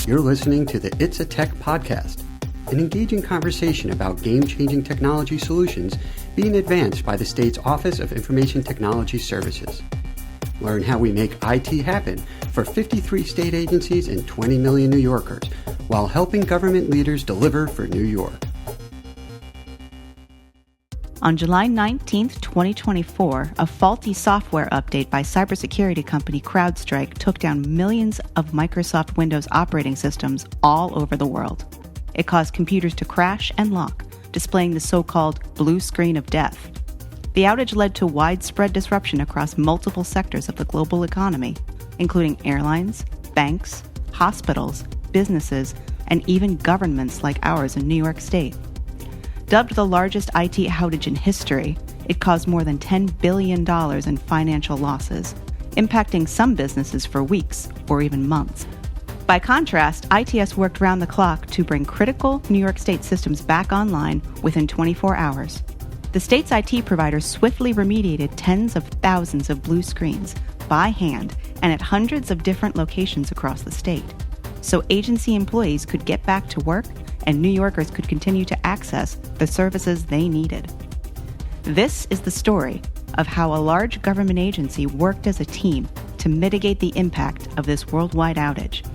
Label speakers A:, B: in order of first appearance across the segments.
A: You're listening to the It's a Tech podcast, an engaging conversation about game-changing technology solutions being advanced by the state's Office of Information Technology Services. Learn how we make IT happen for 53 state agencies and 20 million New Yorkers while helping government leaders deliver for New York.
B: On July 19, 2024, a faulty software update by cybersecurity company Crowdstrike took down millions of Microsoft Windows operating systems all over the world. It caused computers to crash and lock, displaying the so-called blue screen of death. The outage led to widespread disruption across multiple sectors of the global economy, including airlines, banks, hospitals, businesses, and even governments like ours in New York State. Dubbed the largest IT outage in history, it caused more than $10 billion in financial losses, impacting some businesses for weeks or even months. By contrast, ITS worked round the clock to bring critical New York State systems back online within 24 hours. The state's IT provider swiftly remediated tens of thousands of blue screens by hand and at hundreds of different locations across the state, so agency employees could get back to work and New Yorkers could continue to access the services they needed. This is the story of how a large government agency worked as a team to mitigate the impact of this worldwide outage.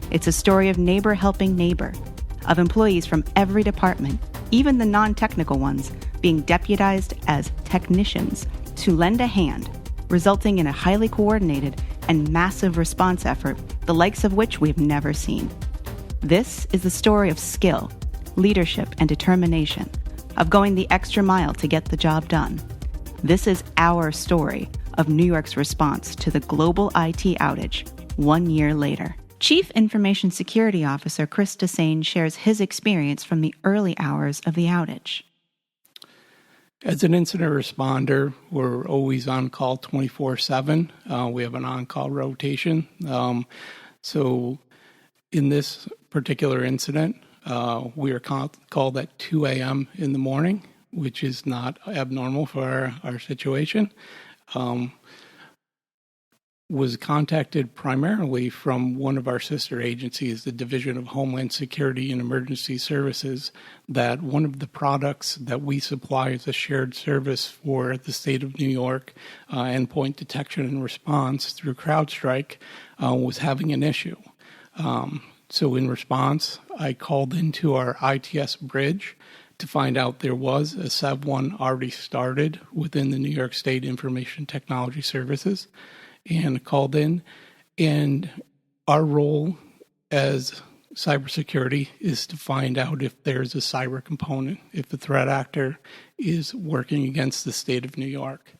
B: It's a story of neighbor helping neighbor, of employees from every department, even the non-technical ones, being deputized as technicians to lend a hand, resulting in a highly coordinated and massive response effort, the likes of which we've never seen. This is the story of skill, leadership, and determination, of going the extra mile to get the job done. This is our story of New York's response to the global IT outage 1 year later. Chief Information Security Officer Chris Desane shares his experience from the early hours of the outage.
C: As an incident responder, we're always on call 24/7. We have an on-call rotation. So in this particular incident, we are called at 2 a.m. in the morning, which is not abnormal for our situation. Was contacted primarily from one of our sister agencies, the Division of Homeland Security and Emergency Services, that one of the products that we supply as a shared service for the state of New York, endpoint detection and response through Crowdstrike, was having an issue. So in response, I called into our ITS bridge to find out there was a SEV1 already started within the New York State Information Technology Services, and called in. And our role as cybersecurity is to find out if there's a cyber component, if the threat actor is working against the state of New York.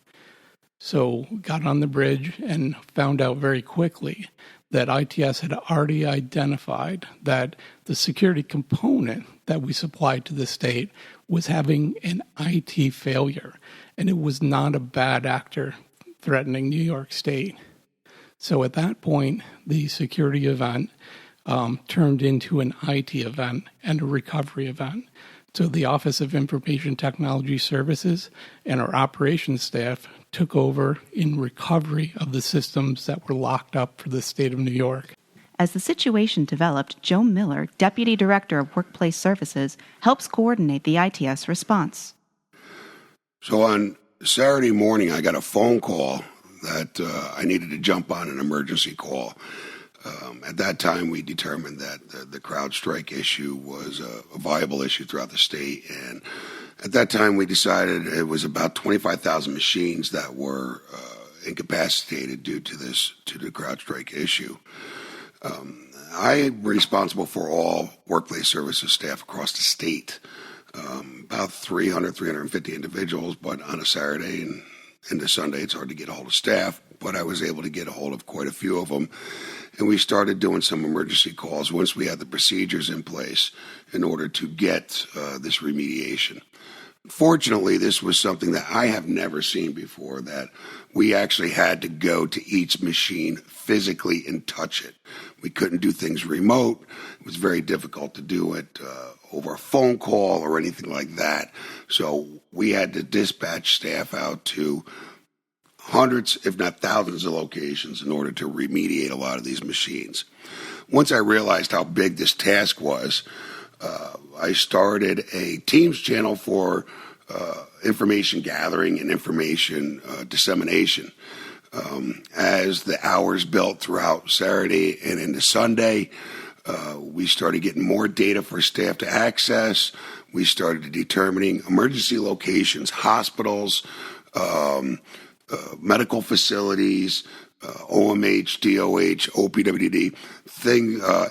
C: So got on the bridge and found out very quickly that ITS had already identified that the security component that we supplied to the state was having an IT failure, and it was not a bad actor threatening New York State. So at that point, the security event turned into an IT event and a recovery event. So the Office of Information Technology Services and our operations staff took over in recovery of the systems that were locked up for the state of New York.
B: As the situation developed, Joe Miller, Deputy Director of Workplace Services, helps coordinate the ITS response.
D: So on Saturday morning, I got a phone call that I needed to jump on an emergency call. At that time, we determined that the CrowdStrike issue was a viable issue throughout the state. And at that time, we decided it was about 25,000 machines that were incapacitated due to the CrowdStrike issue. I'm responsible for all workplace services staff across the state, about 350 individuals, but on a Saturday and into Sunday, it's hard to get a hold of staff, but I was able to get a hold of quite a few of them. And we started doing some emergency calls once we had the procedures in place in order to get this remediation. Fortunately, this was something that I have never seen before, that we actually had to go to each machine physically and touch it. We couldn't do things remote. It was very difficult to do it over a phone call or anything like that. So we had to dispatch staff out to hundreds, if not thousands of locations in order to remediate a lot of these machines. once I realized how big this task was, I started a Teams channel for information gathering and information dissemination. As the hours built throughout Saturday and into Sunday, we started getting more data for staff to access. We started determining emergency locations, hospitals, medical facilities, OMH, DOH, OPWD,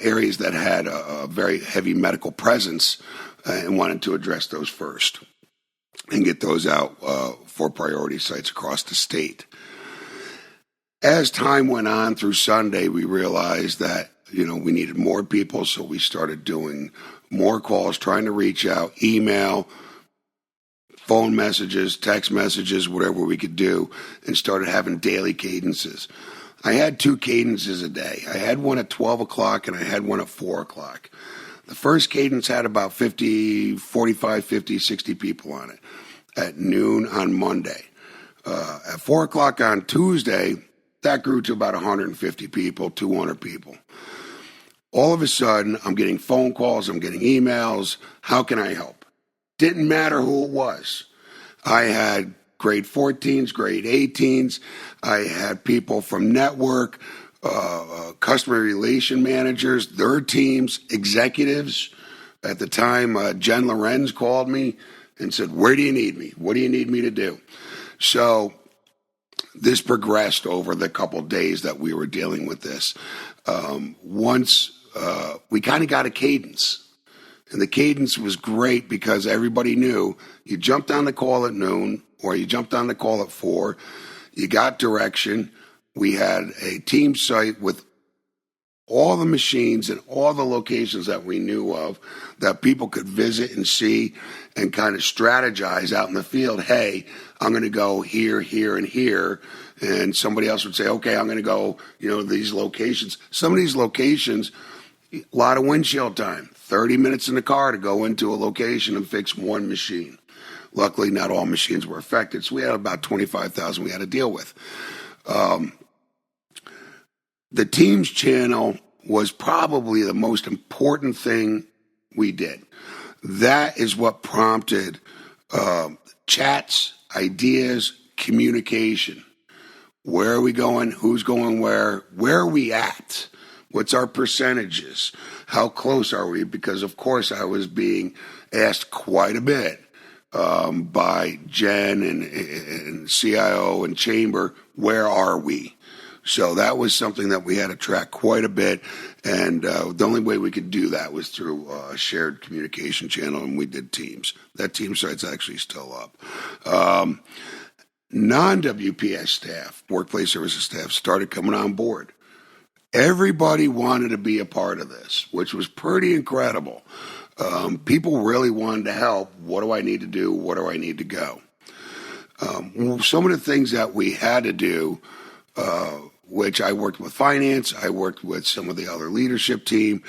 D: areas that had a very heavy medical presence, and wanted to address those first and get those out for priority sites across the state. As time went on through Sunday, we realized that, we needed more people, so we started doing more calls, trying to reach out, email, phone messages, text messages, whatever we could do, and started having daily cadences. I had 2 cadences a day. I had one at 12 o'clock and I had one at 4 o'clock. The first cadence had about 45, 50, 60 people on it at noon on Monday. At 4 o'clock on Tuesday, that grew to about 150 people, 200 people. All of a sudden, I'm getting phone calls, I'm getting emails. How can I help? Didn't matter who it was. I had grade 14s, grade 18s. I had people from network, customer relation managers, their teams, executives. At the time, Jen Lorenz called me and said, "Where do you need me? What do you need me to do?" So this progressed over the couple days that we were dealing with this. Once we kind of got a cadence. And the cadence was great because everybody knew you jumped on the call at noon or you jumped on the call at 4. You got direction. We had a team site with all the machines and all the locations that we knew of that people could visit and see and kind of strategize out in the field. Hey, I'm going to go here, here, and here. And somebody else would say, okay, I'm going to go, these locations. Some of these locations, a lot of windshield time, 30 minutes in the car to go into a location and fix one machine. Luckily, not all machines were affected, so we had about 25,000 we had to deal with. The Teams channel was probably the most important thing we did. That is what prompted chats, ideas, communication. Where are we going? Who's going where? Where are we at? What's our percentages? How close are we? Because, of course, I was being asked quite a bit by Jen and CIO and Chamber, where are we? So that was something that we had to track quite a bit, and the only way we could do that was through a shared communication channel, and we did Teams. That Teams site's actually still up. Non-WPS staff, workplace services staff, started coming on board. Everybody wanted to be a part of this, which was pretty incredible. People really wanted to help. What do I need to do? Where do I need to go? Some of the things that we had to do, which I worked with finance, I worked with some of the other leadership team,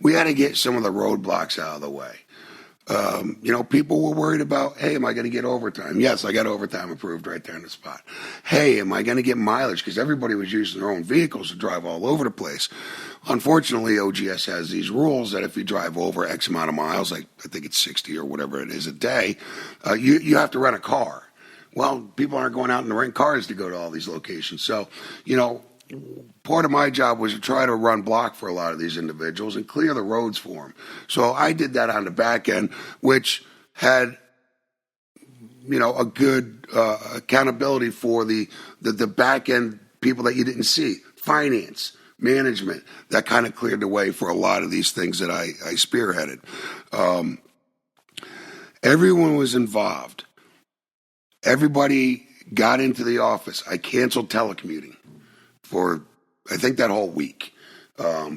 D: we had to get some of the roadblocks out of the way. People were worried about, hey, am I going to get overtime? Yes, I got overtime approved right there on the spot. Hey, am I going to get mileage? Because everybody was using their own vehicles to drive all over the place. Unfortunately, OGS has these rules that if you drive over X amount of miles, like I think it's 60 or whatever it is a day, you have to rent a car. Well, people aren't going out and rent cars to go to all these locations. So, part of my job was to try to run block for a lot of these individuals and clear the roads for them. So I did that on the back end, which had, a good accountability for the back end people that you didn't see, finance, management. That kind of cleared the way for a lot of these things that I spearheaded. Everyone was involved. Everybody got into the office. I canceled telecommuting for, I think, that whole week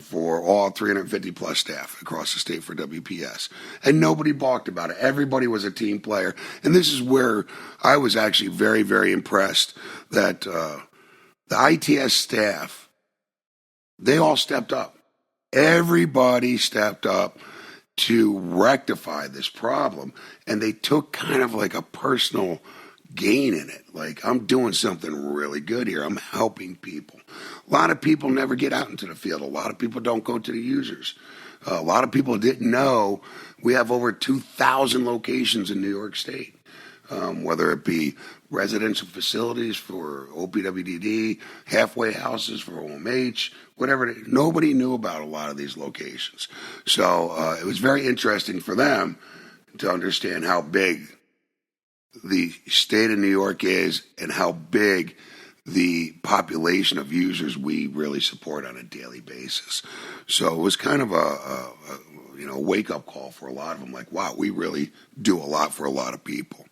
D: for all 350 plus staff across the state for WPS. And nobody balked about it. Everybody was a team player. And this is where I was actually very, very impressed that the ITS staff, they all stepped up. Everybody stepped up to rectify this problem. And they took kind of like a personal gain in it. Like, I'm doing something really good here. I'm helping people. A lot of people never get out into the field. A lot of people don't go to the users. A lot of people didn't know we have over 2,000 locations in New York State, whether it be residential facilities for OPWDD, halfway houses for OMH, whatever. Nobody knew about a lot of these locations. So it was very interesting for them to understand how big the state of New York is and how big the population of users we really support on a daily basis. So it was kind of a wake-up call for a lot of them, like, wow, we really do a lot for a lot of people.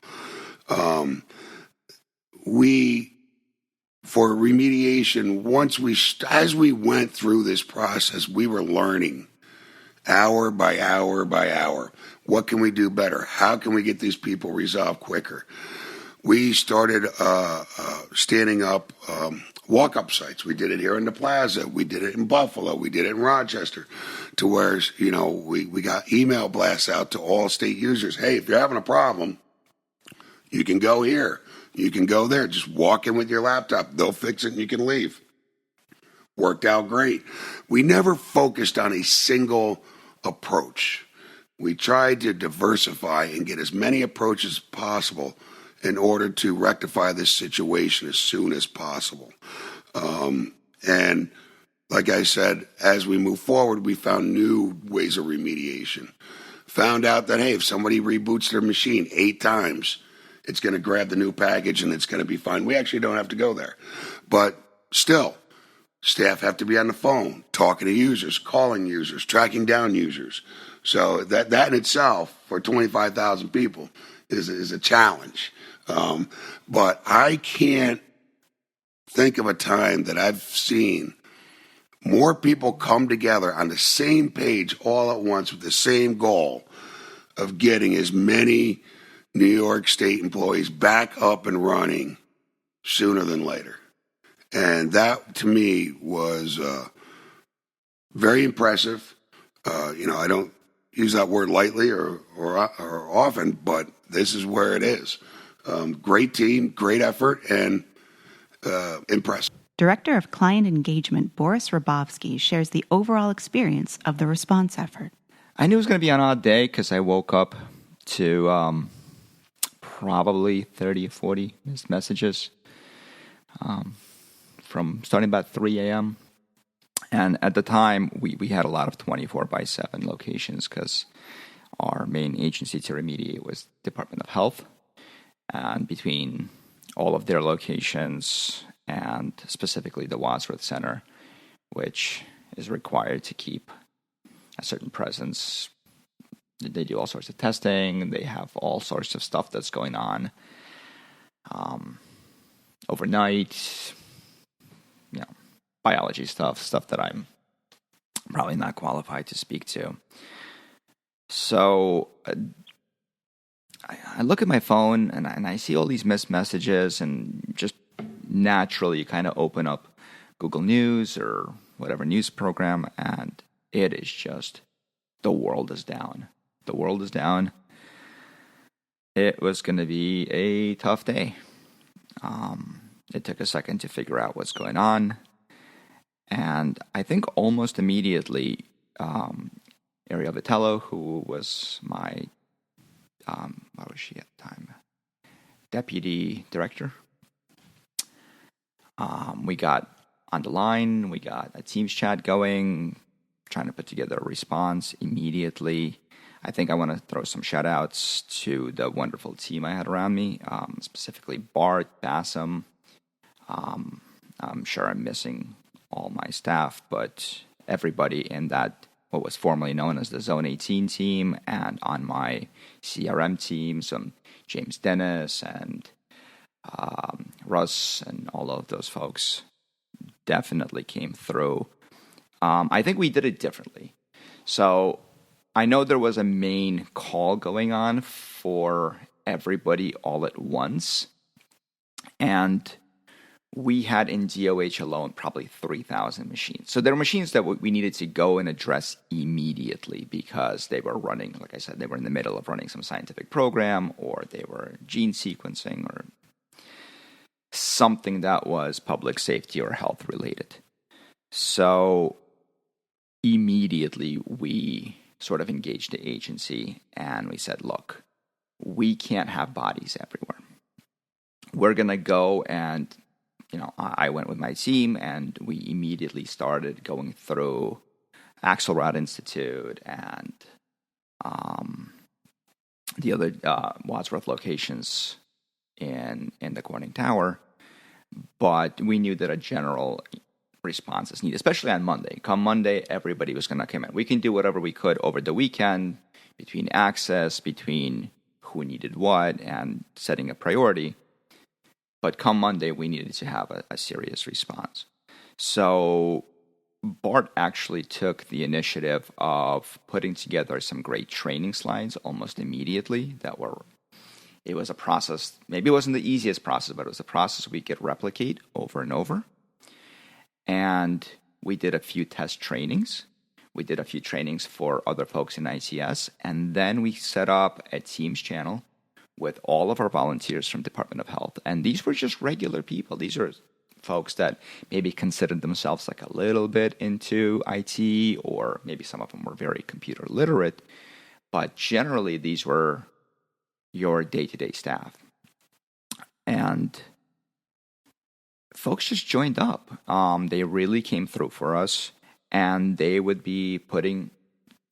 D: For remediation, as we went through this process, we were learning hour by hour by hour. What can we do better? How can we get these people resolved quicker? We started standing up walk-up sites. We did it here in the Plaza. We did it in Buffalo. We did it in Rochester, to where we got email blasts out to all state users. Hey, if you're having a problem, you can go here. You can go there. Just walk in with your laptop. They'll fix it and you can leave. Worked out great. We never focused on a single approach. We tried to diversify and get as many approaches as possible in order to rectify this situation as soon as possible. And like I said, as we move forward, we found new ways of remediation. Found out that, hey, if somebody reboots their machine 8 times, it's going to grab the new package and it's going to be fine. We actually don't have to go there. But still, staff have to be on the phone, talking to users, calling users, tracking down users. So that in itself, for 25,000 people, is a challenge. But I can't think of a time that I've seen more people come together on the same page all at once with the same goal of getting as many New York State employees back up and running sooner than later. And that, to me, was very impressive. I don't use that word lightly or often, but this is where it is. Great team, great effort, and impressive.
B: Director of Client Engagement Boris Rabovsky shares the overall experience of the response effort.
E: I knew it was going to be an odd day because I woke up to probably 30 or 40 missed messages from starting about 3 a.m. And at the time, we had a lot of 24/7 locations because our main agency to remediate was Department of Health. And between all of their locations and specifically the Wadsworth Center, which is required to keep a certain presence, they do all sorts of testing. They have all sorts of stuff that's going on overnight, biology stuff that I'm probably not qualified to speak to. So I look at my phone and I see all these missed messages, and just naturally you kind of open up Google News or whatever news program, and it is just, the world is down. The world is down. It was going to be a tough day. It took a second to figure out what's going on. And I think almost immediately, Ariel Vitello, who was my, what was she at the time? Deputy director. We got on the line. We got a Teams chat going, trying to put together a response immediately. I think I want to throw some shout outs to the wonderful team I had around me, specifically Bart, Bassam. I'm sure I'm missing all my staff, but everybody in that, what was formerly known as the Zone 18 team, and on my CRM team, some James Dennis and Russ and all of those folks definitely came through. I think we did it differently. So I know there was a main call going on for everybody all at once, and we had in DOH alone probably 3,000 machines. So there were machines that we needed to go and address immediately because they were running, like I said, they were in the middle of running some scientific program, or they were gene sequencing, or something that was public safety or health related. So immediately we sort of engaged the agency and we said, look, we can't have bodies everywhere. We're going to go and, I went with my team and we immediately started going through Axelrod Institute and the other Wadsworth locations in the Corning Tower. But we knew that a general response is needed, especially on Monday. Come Monday, everybody was going to come in. We can do whatever we could over the weekend between access, between who needed what, and setting a priority. But come Monday, we needed to have a serious response. So Bart actually took the initiative of putting together some great training slides almost immediately it was a process. Maybe it wasn't the easiest process, but it was a process we could replicate over and over. And we did a few test trainings. We did a few trainings for other folks in ICS. And then we set up a Teams channel with all of our volunteers from Department of Health. And these were just regular people. These are folks that maybe considered themselves like a little bit into IT, or maybe some of them were very computer literate. But generally, these were your day-to-day staff. And folks just joined up. They really came through for us, and they would be putting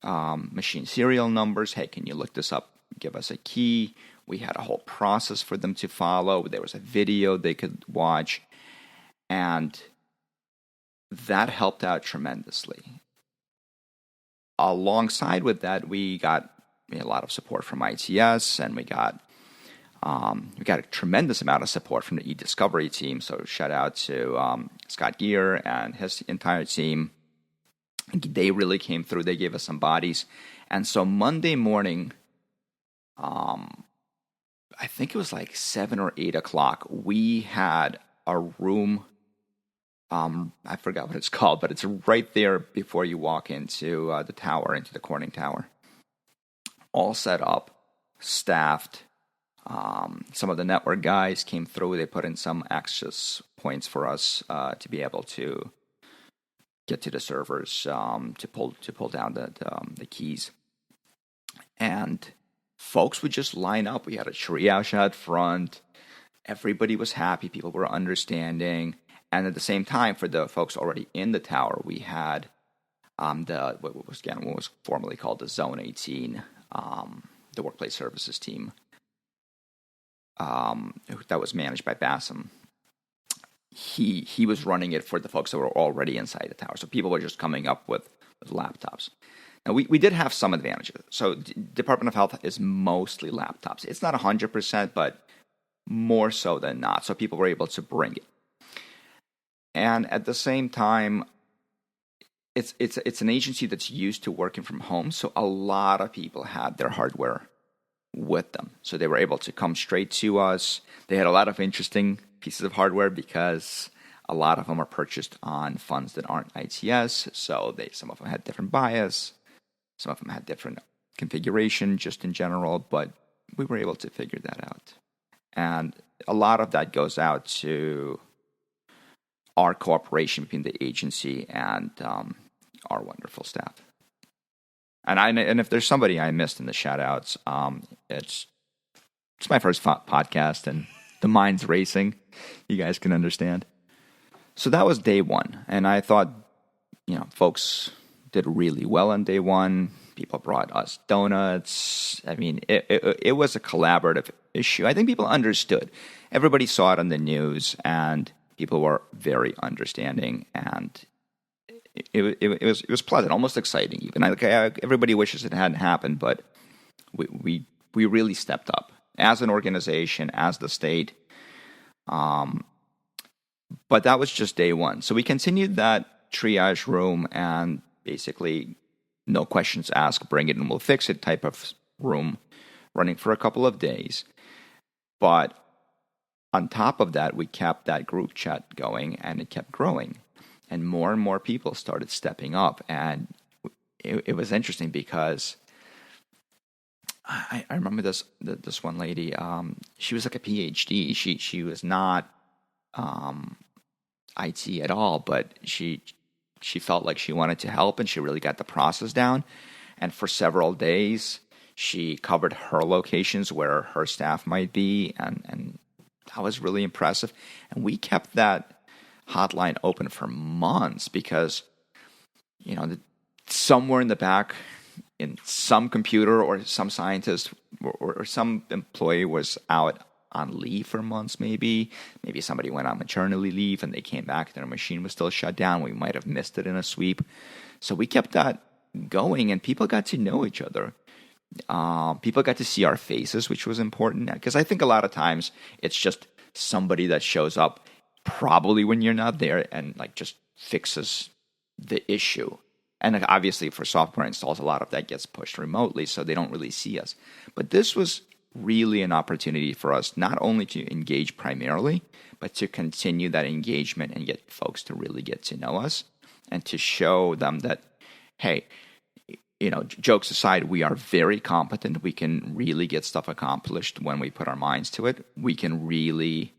E: machine serial numbers. Hey, can you look this up? Give us a key. We had a whole process for them to follow. There was a video they could watch, and that helped out tremendously. Alongside with that, we got a lot of support from ITS, and we got a tremendous amount of support from the e-discovery team. So shout out to Scott Gear and his entire team. They really came through. They gave us some bodies. And so Monday morning, I think it was like 7 or 8 o'clock, we had a room. I forgot what it's called, but it's right there before you walk into the tower, into the Corning Tower. All set up, staffed. Some of the network guys came through. They put in some access points for us to be able to get to the servers, to pull down the keys. And folks would just line up. We had a triage out front. Everybody was happy. People were understanding. And at the same time, for the folks already in the tower, we had what was formerly called the Zone 18, the workplace services team that was managed by Bassam. He was running it for the folks that were already inside the tower. So people were just coming up with laptops. Now, we did have some advantages. So Department of Health is mostly laptops. It's not 100%, but more so than not. So people were able to bring it. And at the same time, it's an agency that's used to working from home. So a lot of people had their hardware with them. So they were able to come straight to us. They had a lot of interesting pieces of hardware because a lot of them are purchased on funds that aren't ITS. So some of them had different bias. Some of them had different configuration just in general, but we were able to figure that out. And a lot of that goes out to our cooperation between the agency and our wonderful staff. And if there's somebody I missed in the shout-outs, it's my first podcast, and the mind's racing. You guys can understand. So that was day one, and I thought, folks did really well on day one. People brought us donuts. I mean, it was a collaborative issue. I think people understood. Everybody saw it on the news, and people were very understanding, and it was pleasant, almost exciting even. Everybody wishes it hadn't happened, but we really stepped up as an organization, as the state. But that was just day one. So we continued that triage room and basically no questions asked, bring it and we'll fix it type of room running for a couple of days. But on top of that, we kept that group chat going and it kept growing. And more people started stepping up. And it was interesting because I remember this one lady, she was like a PhD. She was not IT at all, but she she felt like she wanted to help, and she really got the process down. And for several days, she covered her locations where her staff might be, and that was really impressive. And we kept that hotline open for months because, somewhere in the back, in some computer or some scientist or some employee was out on leave for months, maybe somebody went on maternity leave and they came back and their machine was still shut down. We might have missed it in a sweep. So we kept that going, and people got to know each other. People got to see our faces, which was important, because I think a lot of times it's just somebody that shows up probably when you're not there and just fixes the issue. And obviously for software installs, a lot of that gets pushed remotely, so they don't really see us. But this was really an opportunity for us not only to engage primarily, but to continue that engagement and get folks to really get to know us and to show them that, hey, jokes aside, we are very competent. We can really get stuff accomplished when we put our minds to it. We can really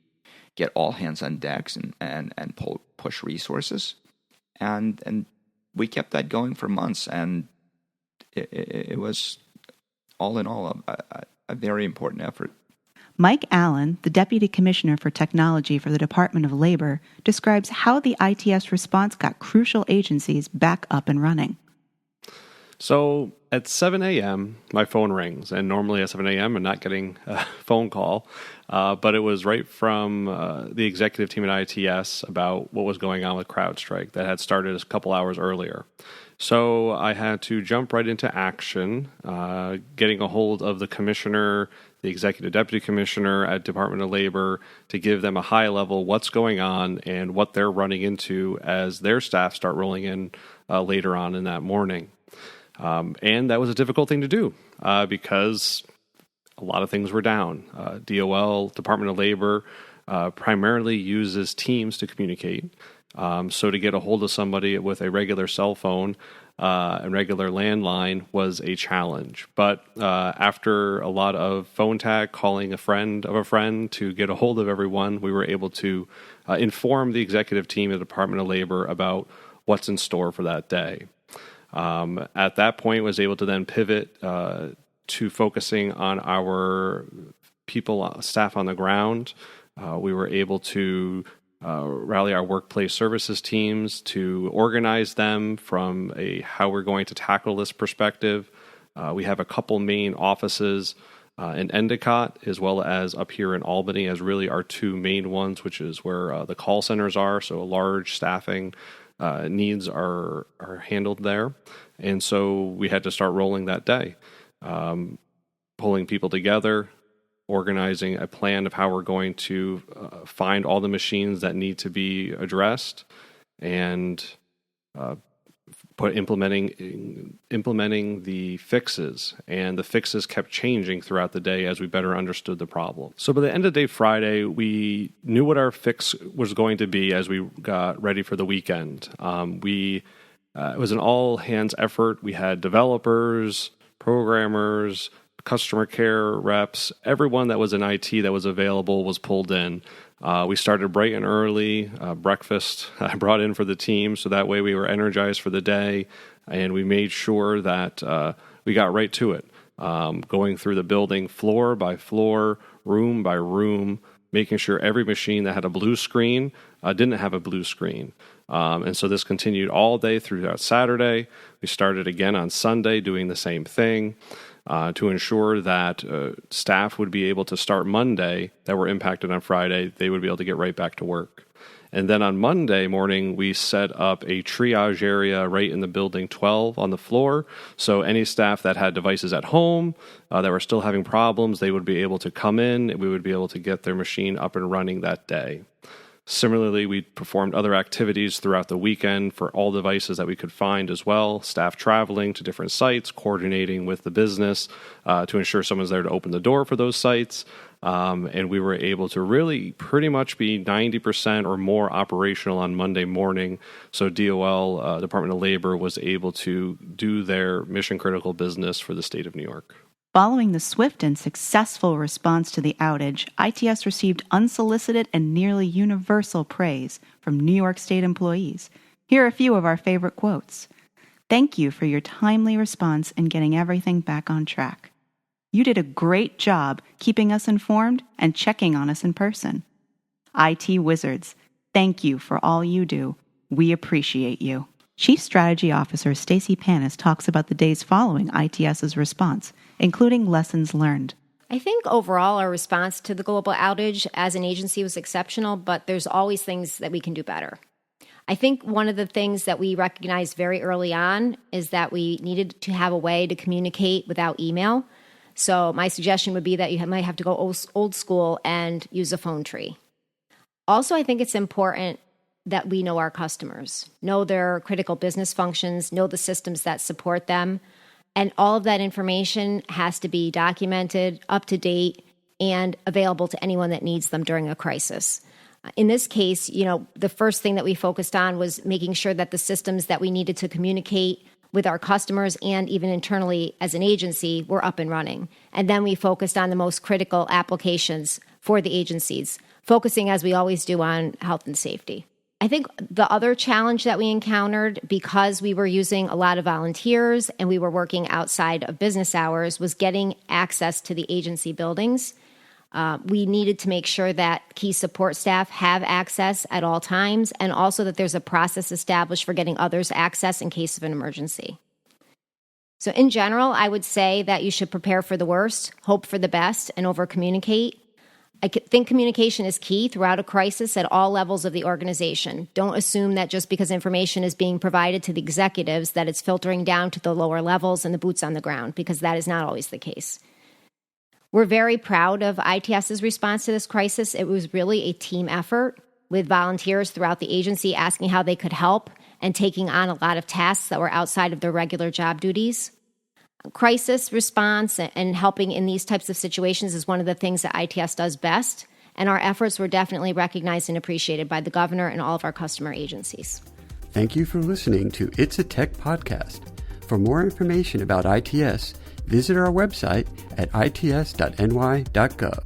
E: get all hands on decks and push resources. And we kept that going for months, and it was all in all a very important effort.
B: Mike Allen, the Deputy Commissioner for Technology for the Department of Labor, describes how the ITS response got crucial agencies back up and running.
F: So at 7 a.m., my phone rings, and normally at 7 a.m. I'm not getting a phone call, but it was right from the executive team at ITS about what was going on with Crowdstrike that had started a couple hours earlier. So I had to jump right into action, getting a hold of the commissioner, the executive deputy commissioner at Department of Labor to give them a high level what's going on and what they're running into as their staff start rolling in later on in that morning. And that was a difficult thing to do because a lot of things were down. DOL, Department of Labor, primarily uses Teams to communicate. So to get a hold of somebody with a regular cell phone and regular landline was a challenge. But after a lot of phone tag, calling a friend of a friend to get a hold of everyone, we were able to inform the executive team at the Department of Labor about what's in store for that day. At that point, was able to then pivot to focusing on our staff on the ground. We were able to rally our workplace services teams to organize them from a how we're going to tackle this perspective. We have a couple main offices in Endicott as well as up here in Albany as really our two main ones, which is where the call centers are. So a large staffing needs are handled there. And so we had to start rolling that day, pulling people together, organizing a plan of how we're going to find all the machines that need to be addressed, and implementing the fixes. And the fixes kept changing throughout the day as we better understood the problem. So by the end of day Friday, we knew what our fix was going to be as we got ready for the weekend. It was an all-hands effort. We had developers, programmers, customer care reps, everyone that was in IT that was available was pulled in. We started bright and early. Breakfast I brought in for the team, so that way we were energized for the day, and we made sure that we got right to it, going through the building floor by floor, room by room, making sure every machine that had a blue screen didn't have a blue screen. And so this continued all day throughout Saturday. We started again on Sunday doing the same thing. To ensure that staff would be able to start Monday that were impacted on Friday, they would be able to get right back to work. And then on Monday morning, we set up a triage area right in the building 12 on the floor. So any staff that had devices at home that were still having problems, they would be able to come in and we would be able to get their machine up and running that day. Similarly, we performed other activities throughout the weekend for all devices that we could find as well, staff traveling to different sites, coordinating with the business to ensure someone's there to open the door for those sites. And we were able to really pretty much be 90% or more operational on Monday morning. So DOL, Department of Labor, was able to do their mission-critical business for the state of New York.
B: Following the swift and successful response to the outage, ITS received unsolicited and nearly universal praise from New York State employees. Here are a few of our favorite quotes. Thank you for your timely response and getting everything back on track. You did a great job keeping us informed and checking on us in person. IT Wizards, thank you for all you do. We appreciate you. Chief Strategy Officer Stacy Pannis talks about the days following ITS's response, including lessons learned.
G: I think overall our response to the global outage as an agency was exceptional, but there's always things that we can do better. I think one of the things that we recognized very early on is that we needed to have a way to communicate without email. So my suggestion would be that you might have to go old school and use a phone tree. Also, I think it's important that we know our customers, know their critical business functions, know the systems that support them. And all of that information has to be documented, up to date, and available to anyone that needs them during a crisis. In this case, the first thing that we focused on was making sure that the systems that we needed to communicate with our customers and even internally as an agency were up and running. And then we focused on the most critical applications for the agencies, focusing as we always do on health and safety. I think the other challenge that we encountered, because we were using a lot of volunteers and we were working outside of business hours, was getting access to the agency buildings. We needed to make sure that key support staff have access at all times, and also that there's a process established for getting others access in case of an emergency. So in general, I would say that you should prepare for the worst, hope for the best, and over-communicate. I think communication is key throughout a crisis at all levels of the organization. Don't assume that just because information is being provided to the executives that it's filtering down to the lower levels and the boots on the ground, because that is not always the case. We're very proud of ITS's response to this crisis. It was really a team effort with volunteers throughout the agency asking how they could help and taking on a lot of tasks that were outside of their regular job duties. Crisis response and helping in these types of situations is one of the things that ITS does best, and our efforts were definitely recognized and appreciated by the governor and all of our customer agencies.
A: Thank you for listening to It's a Tech Podcast. For more information about ITS, visit our website at its.ny.gov.